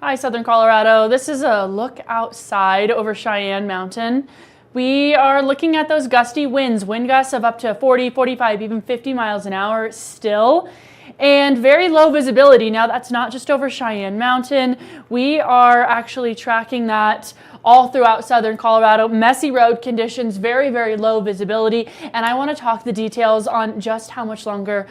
Hi, Southern Colorado. This is a look outside over Cheyenne Mountain. We are looking at those gusty winds, wind gusts of up to 40, 45, even 50 miles an hour still, and very low visibility. Now, that's not just over Cheyenne Mountain. We are actually tracking that all throughout Southern Colorado. Messy road conditions, very, very low visibility. And I want to talk the details on just how much longer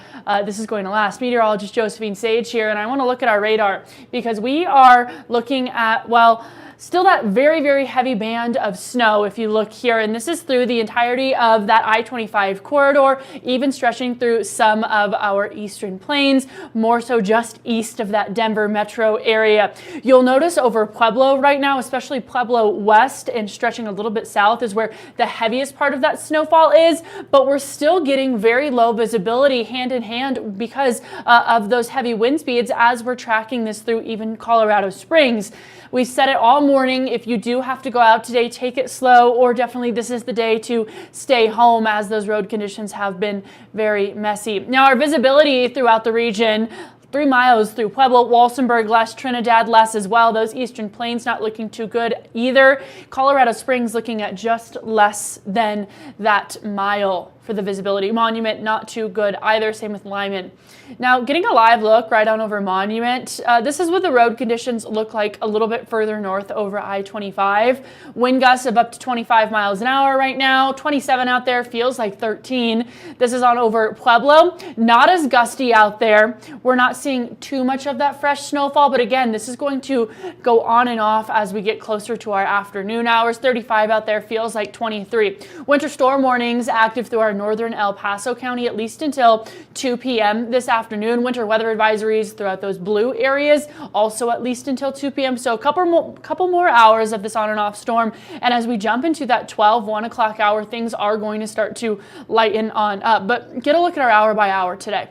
this is going to last. Meteorologist Josephine Sage here, and I want to look at our radar because we are looking at, well, still that very, very heavy band of snow if you look here, and this is through the entirety of that I-25 corridor, even stretching through some of our eastern plains, more so just east of that Denver metro area. You'll notice over Pueblo right now, especially Pueblo west and stretching a little bit south is where the heaviest part of that snowfall is, but we're still getting very low visibility hand in hand because of those heavy wind speeds as we're tracking this through even Colorado Springs. We said it all morning. If you do have to go out today, take it slow, or definitely this is the day to stay home as those road conditions have been very messy. Now, our visibility throughout the region, 3 miles through Pueblo, Walsenburg less, Trinidad less as well. Those eastern plains not looking too good either. Colorado Springs looking at just less than that mile for the visibility. Monument not too good either, same with Lyman. Now, getting a live look right on over Monument, this is what the road conditions look like a little bit further north over I-25. Wind gusts of up to 25 miles an hour right now, 27 out there, feels like 13. This is on over Pueblo, not as gusty out there. We're not seeing too much of that fresh snowfall, but again, this is going to go on and off as we get closer to our afternoon hours. 35 out there, feels like 23. Winter storm warnings active through our northern El Paso County at least until 2 p.m. this afternoon. Winter weather advisories throughout those blue areas also at least until 2 p.m. So a couple more hours of this on and off storm. And as we jump into that 1 o'clock hour, things are going to start to lighten on up. But get a look at our hour by hour today.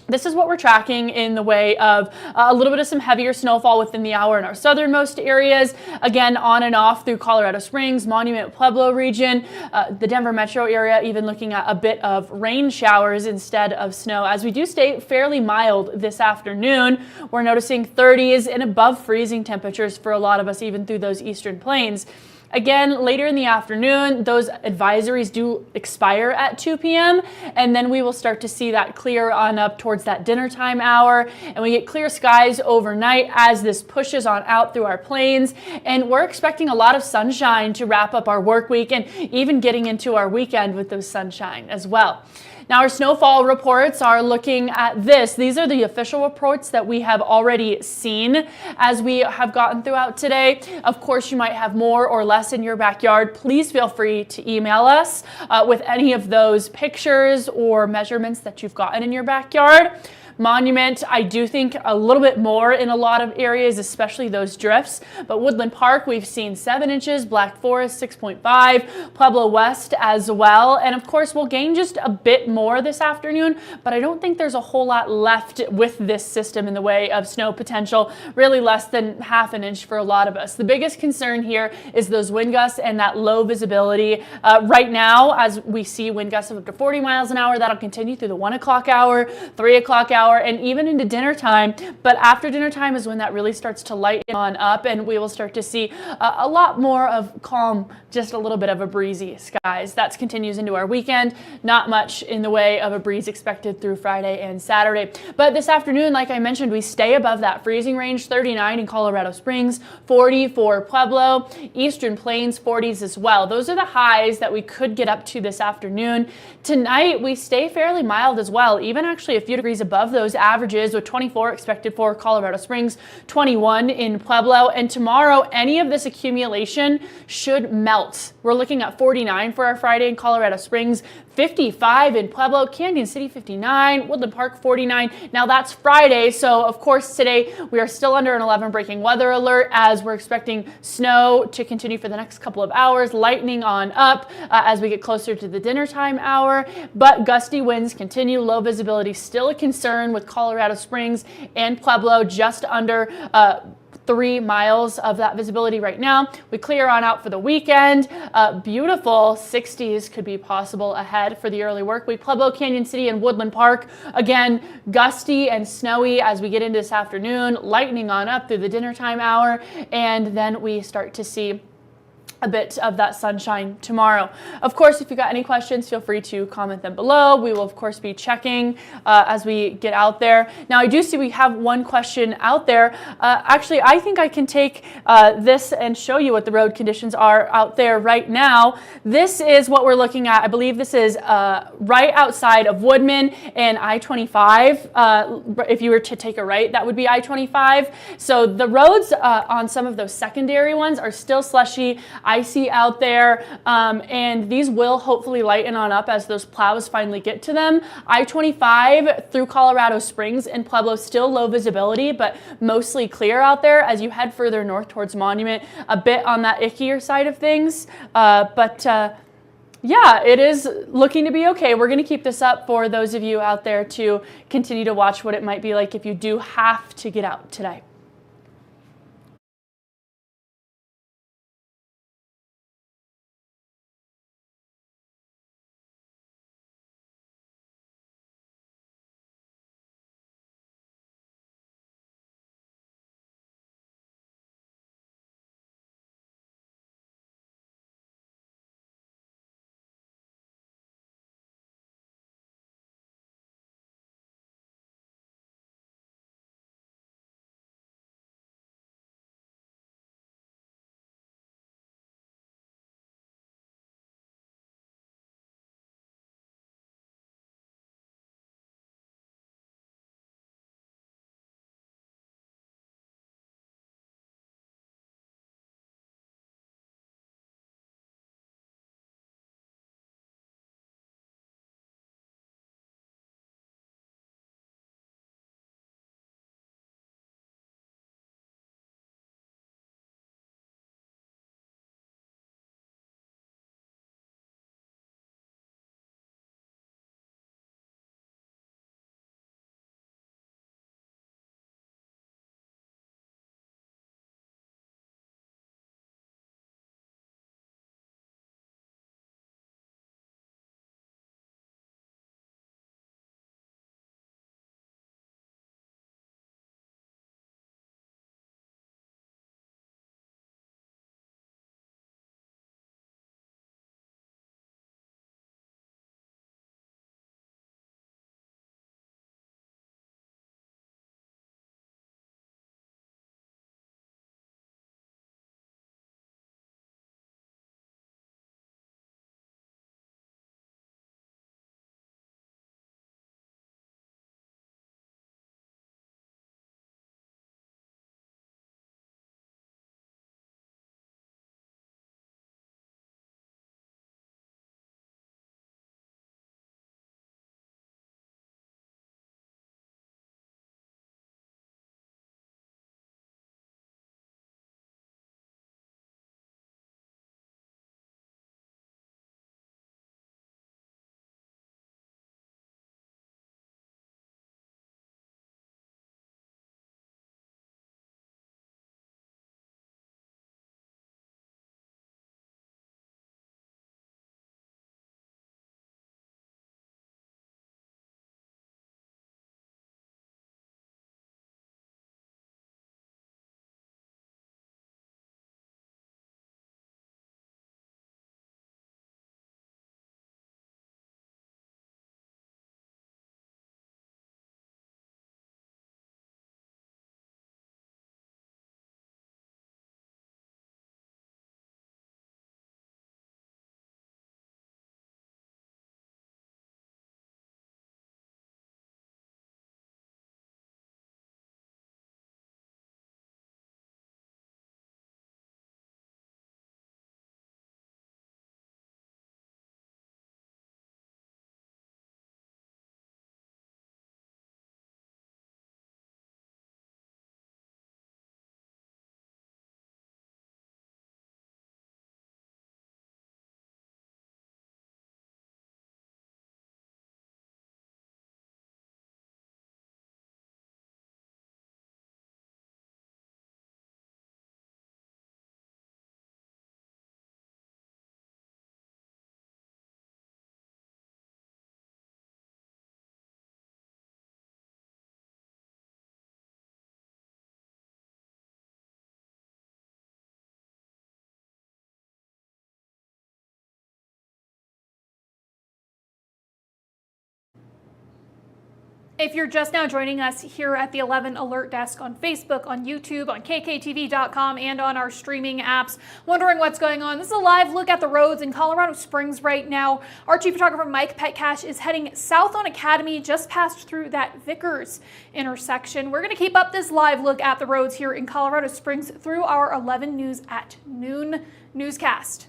This is what we're tracking in the way of a little bit of some heavier snowfall within the hour in our southernmost areas. Again, on and off through Colorado Springs, Monument, Pueblo region, the Denver metro area, even looking at a bit of rain showers instead of snow. As we do stay fairly mild this afternoon, we're noticing 30s and above freezing temperatures for a lot of us, even through those eastern plains. Again, later in the afternoon, those advisories do expire at 2 p.m. and then we will start to see that clear on up towards that dinner time hour, and we get clear skies overnight as this pushes on out through our plains, and we're expecting a lot of sunshine to wrap up our work week and even getting into our weekend with those sunshine as well. Now, our snowfall reports are looking at this. These are the official reports that we have already seen as we have gotten throughout today. Of course, you might have more or less in your backyard. Please feel free to email us with any of those pictures or measurements that you've gotten in your backyard. Monument, I do think a little bit more in a lot of areas, especially those drifts. But Woodland Park, we've seen 7 inches, Black Forest 6.5, Pueblo West as well. And of course, we'll gain just a bit more this afternoon, but I don't think there's a whole lot left with this system in the way of snow potential, really less than ½ an inch for a lot of us. The biggest concern here is those wind gusts and that low visibility. Right now, as we see wind gusts of up to 40 miles an hour, that'll continue through the 1 o'clock hour, 3 o'clock hour, and even into dinner time. But after dinner time is when that really starts to lighten on up, and we will start to see a lot more of calm, just a little bit of a breezy skies. That continues into our weekend. Not much in the way of a breeze expected through Friday and Saturday. But this afternoon, like I mentioned, we stay above that freezing range, 39 in Colorado Springs, 40 for Pueblo, Eastern Plains 40s as well. Those are the highs that we could get up to this afternoon. Tonight, we stay fairly mild as well, even actually a few degrees above those averages, with 24 expected for Colorado Springs, 21 in Pueblo. And tomorrow, any of this accumulation should melt. We're looking at 49 for our Friday in Colorado Springs, 55 in Pueblo, Canyon City 59, Woodland Park 49. Now that's Friday, so of course today we are still under an 11 breaking weather alert as we're expecting snow to continue for the next couple of hours, lightening on up as we get closer to the dinner time hour. But gusty winds continue, low visibility still a concern with Colorado Springs and Pueblo just under 3 miles of that visibility right now. We clear on out for the weekend. Beautiful 60s could be possible ahead for the early work week. Pueblo, Canyon City, and Woodland Park. Again, gusty and snowy as we get into this afternoon, lightening on up through the dinner time hour, and then we start to see a bit of that sunshine tomorrow. Of course, if you've got any questions, feel free to comment them below. We will, of course, be checking as we get out there. Now, I do see we have one question out there. Actually, I think I can take this and show you what the road conditions are out there right now. This is what we're looking at. I believe this is right outside of Woodman and I-25. If you were to take a right, that would be I-25. So the roads on some of those secondary ones are still slushy, icy out there, and these will hopefully lighten on up as those plows finally get to them. I-25 through Colorado Springs and Pueblo, still low visibility, but mostly clear out there. As you head further north towards Monument, a bit on that ickier side of things, yeah, it is looking to be okay. We're going to keep this up for those of you out there to continue to watch what it might be like if you do have to get out today. If you're just now joining us here at the 11 Alert Desk on Facebook, on YouTube, on KKTV.com, and on our streaming apps, wondering what's going on, this is a live look at the roads in Colorado Springs right now. Our chief photographer Mike Petcash is heading south on Academy, just passed through that Vickers intersection. We're going to keep up this live look at the roads here in Colorado Springs through our 11 News at Noon newscast.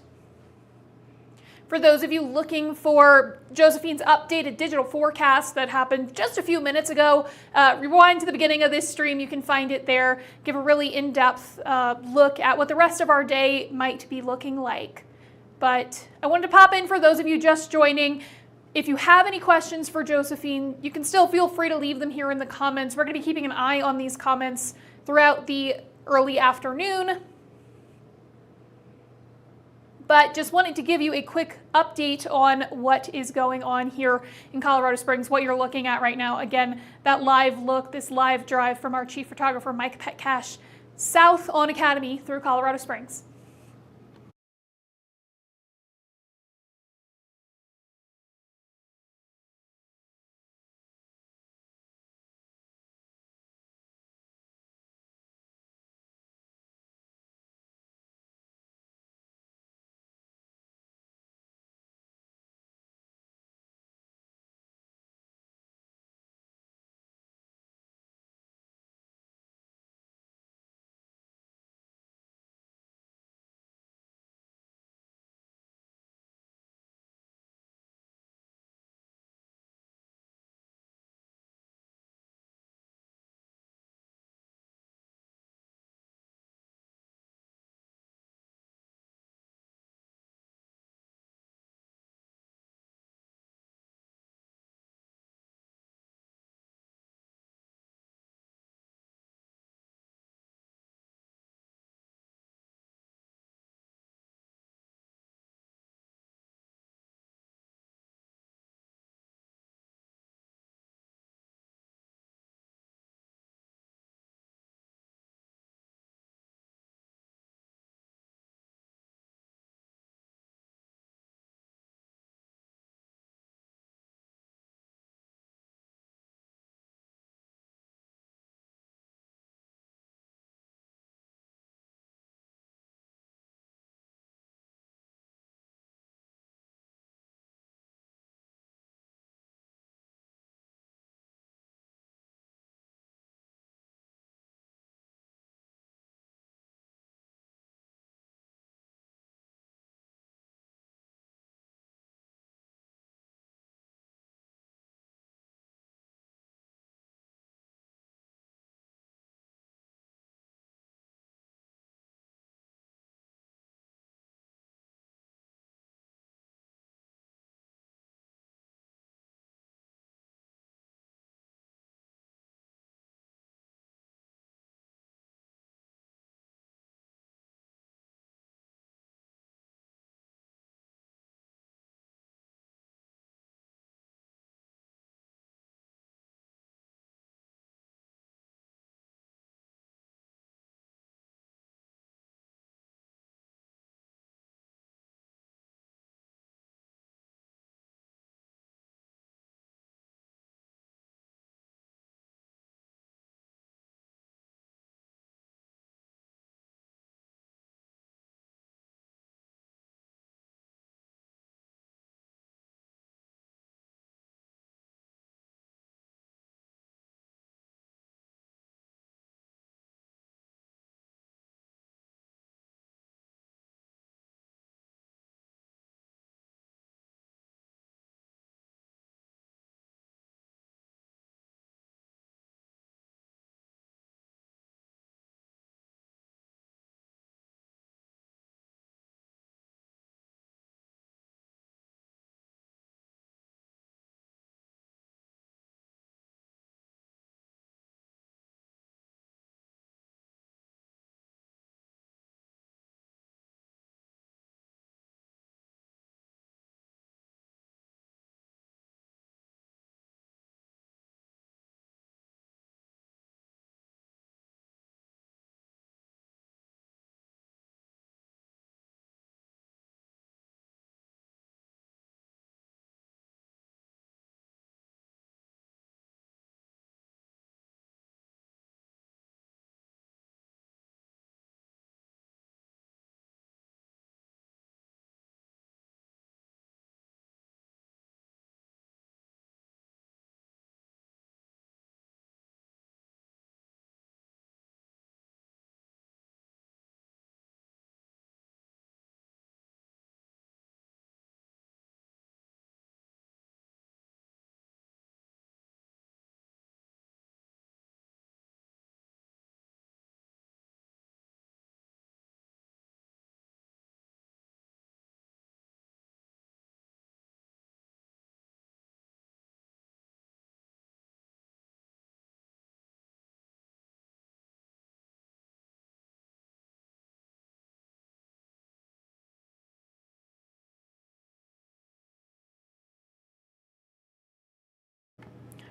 For those of you looking for Josephine's updated digital forecast that happened just a few minutes ago, rewind to the beginning of this stream. You can find it there. Give a really in-depth look at what the rest of our day might be looking like. But I wanted to pop in for those of you just joining. If you have any questions for Josephine, you can still feel free to leave them here in the comments. We're going to be keeping an eye on these comments throughout the early afternoon. But just wanted to give you a quick update on what is going on here in Colorado Springs, what you're looking at right now. Again, that live look, this live drive from our chief photographer, Mike Petcash, south on Academy through Colorado Springs.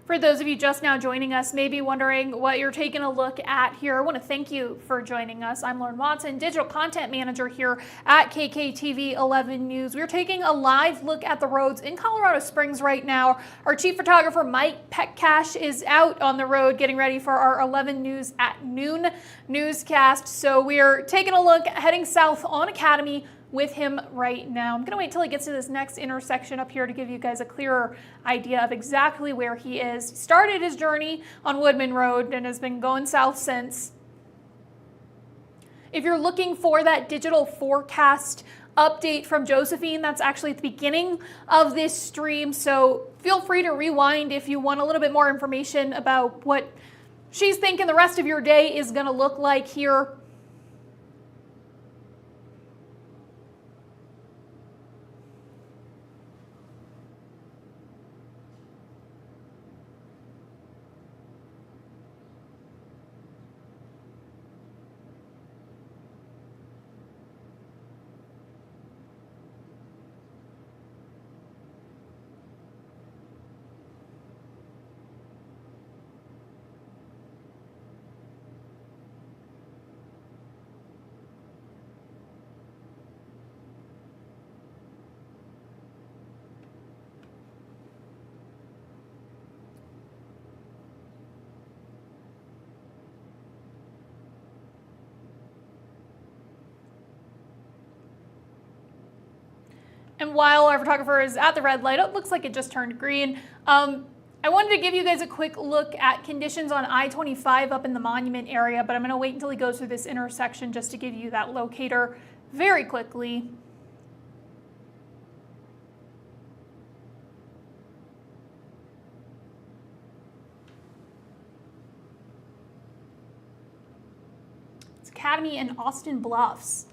For those of you just now joining us, maybe wondering what you're taking a look at here, I want to thank you for joining us. I'm Lauren Watson, Digital Content Manager here at KKTV 11 News. We're taking a live look at the roads in Colorado Springs right now. Our chief photographer, Mike Petcash, is out on the road getting ready for our 11 News at Noon newscast. So we're taking a look, heading south on Academy with him right now. I'm going to wait till he gets to this next intersection up here to give you guys a clearer idea of exactly where he is. He started his journey on Woodman Road and has been going south since. If you're looking for that digital forecast update from Josephine, that's actually at the beginning of this stream, so feel free to rewind if you want a little bit more information about what she's thinking the rest of your day is going to look like here. And while our photographer is at the red light, it looks like it just turned green. I wanted to give you guys a quick look at conditions on I-25 up in the Monument area, but I'm going to wait until he goes through this intersection just to give you that locator very quickly. It's Academy and Austin Bluffs.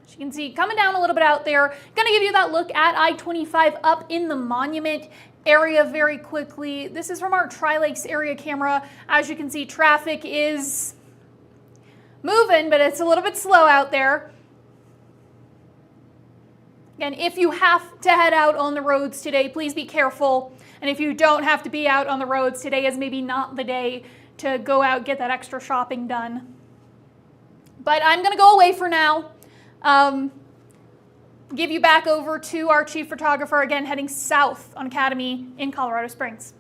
You can see coming down a little bit out there. Going to give you that look at I-25 up in the Monument area very quickly. This is from our Tri-Lakes area camera. As you can see, traffic is moving, but it's a little bit slow out there. Again, if you have to head out on the roads today, please be careful. And if you don't have to be out on the roads, today is maybe not the day to go out and get that extra shopping done. But I'm going to go away for now. Give you back over to our chief photographer, again heading south on Academy in Colorado Springs.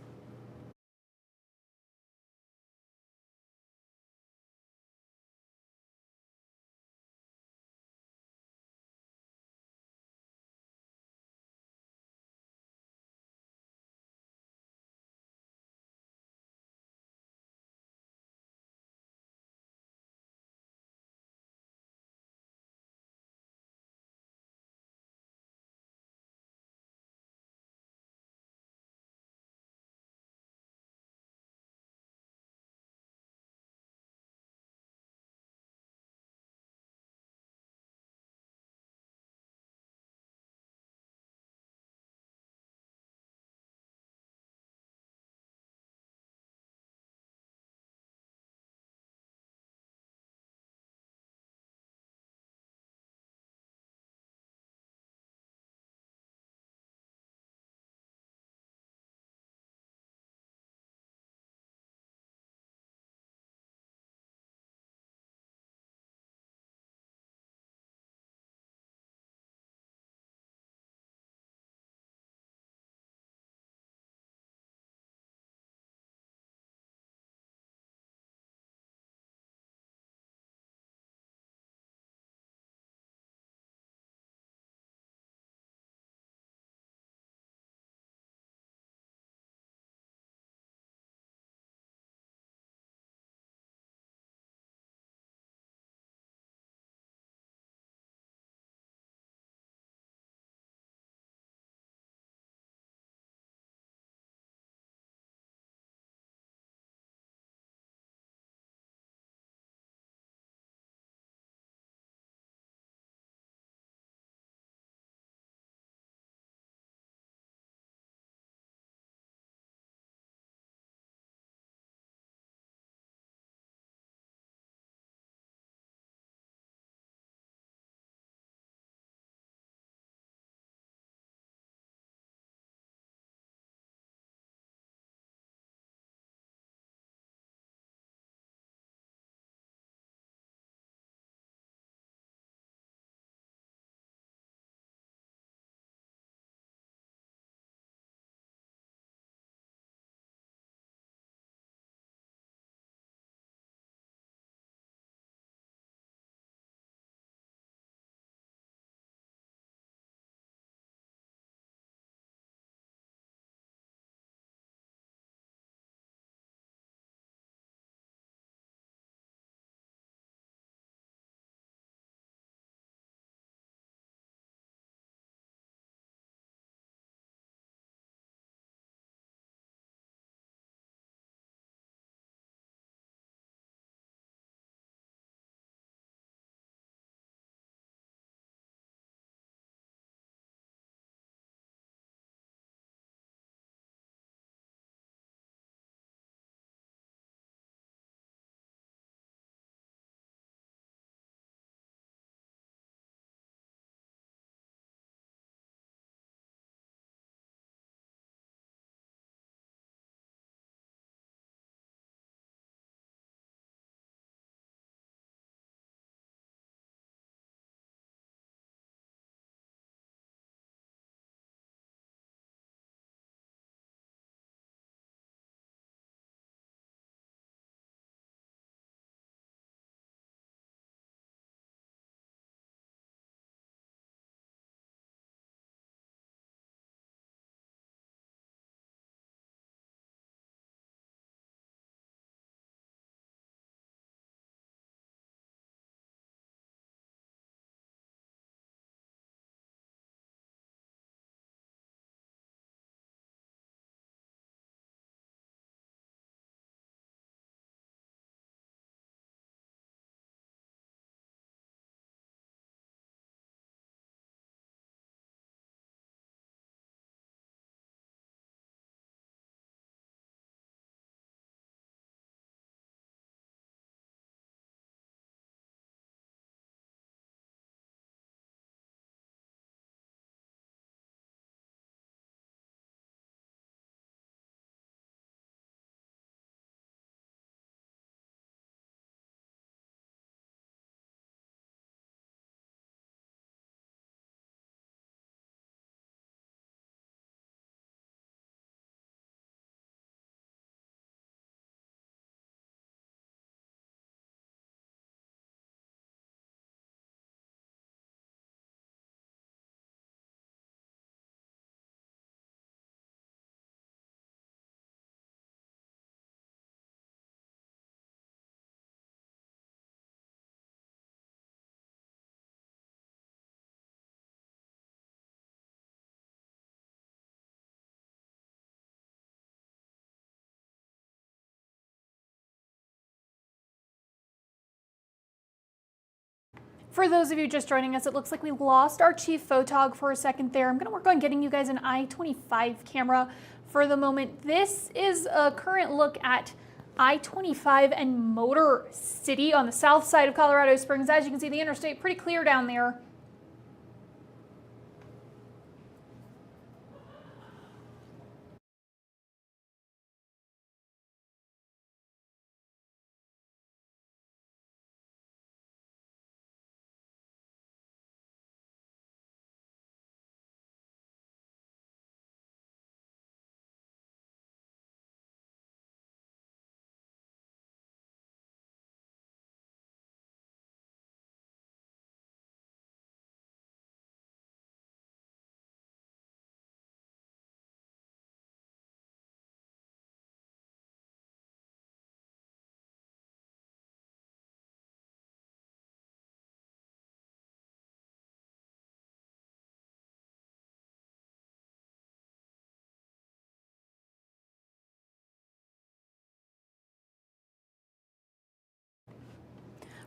For those of you just joining us, it looks like we lost our chief photog for a second there. I'm going to work on getting you guys an I-25 camera for the moment. This is a current look at I-25 and Motor City on the south side of Colorado Springs. As you can see, the interstate pretty clear down there.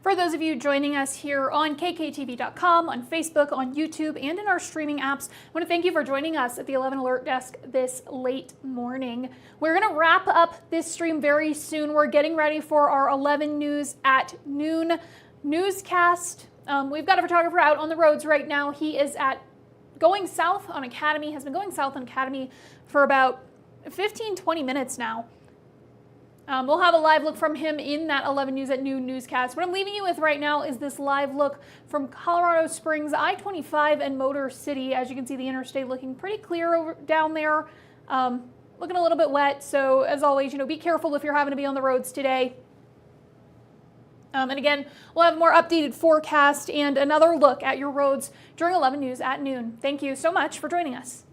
For those of you joining us here on KKTV.com, on Facebook, on YouTube, and in our streaming apps, I want to thank you for joining us at the 11 Alert Desk this late morning. We're going to wrap up this stream very soon. We're getting ready for our 11 News at Noon newscast. We've got a photographer out on the roads right now. He is going south on Academy, has been going south on Academy for about 15-20 minutes now. We'll have a live look from him in that 11 News at Noon newscast. What I'm leaving you with right now is this live look from Colorado Springs, I-25 and Motor City. As you can see, the interstate looking pretty clear down there, looking a little bit wet. So as always, be careful if you're having to be on the roads today. And again, we'll have a more updated forecast and another look at your roads during 11 News at Noon. Thank you so much for joining us.